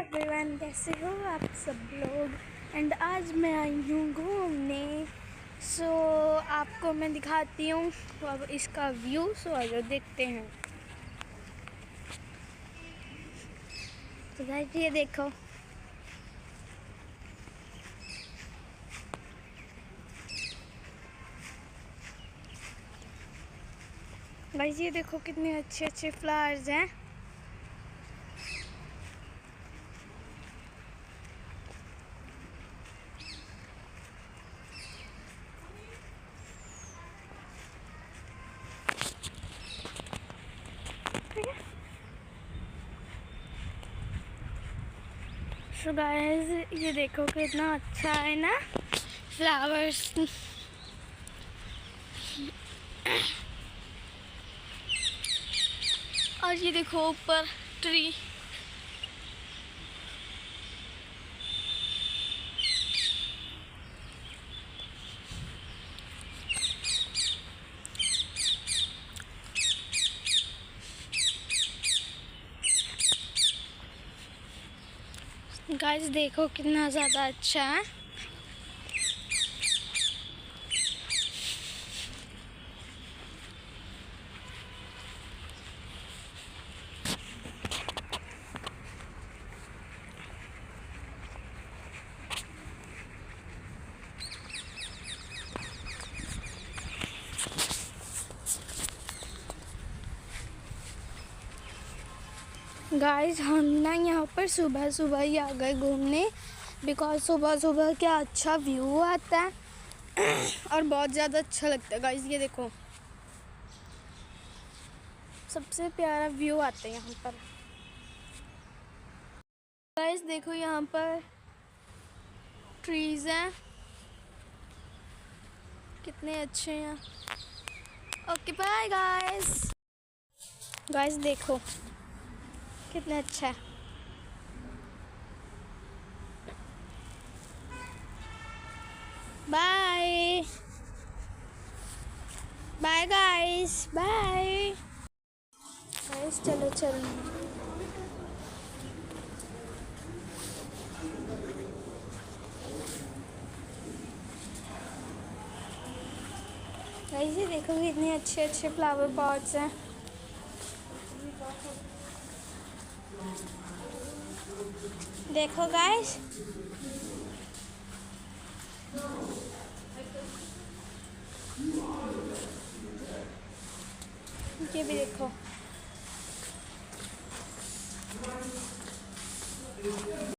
Everyone, कैसे हो आप सब लोग। एंड आज मैं आई हूँ घूमने। सो आपको मैं दिखाती हूँ अब इसका व्यू। सो आइए देखते हैं। तो गाइस ये देखो, गाइस ये देखो कितने अच्छे अच्छे फ्लावर्स हैं। सो गाइस ये देखो कितना अच्छा है ना फ्लावर्स। और ये देखो ऊपर ट्री। गाइस देखो कितना ज़्यादा अच्छा है। गाइस हम ना यहाँ पर सुबह सुबह ही आ गए घूमने, बिकॉज सुबह सुबह क्या अच्छा व्यू आता है और बहुत ज़्यादा अच्छा लगता है। गाइस ये देखो सबसे प्यारा व्यू आता है यहाँ पर। गाइस देखो यहाँ पर ट्रीज हैं, कितने अच्छे हैं। Okay bye guys. गाइस देखो कितना अच्छा है। Bye bye guys, bye guys. चलो चलो गाइस ये देखो कितने अच्छे अच्छे फ्लावर पॉट्स हैं। देखो गाइस ये भी देखो।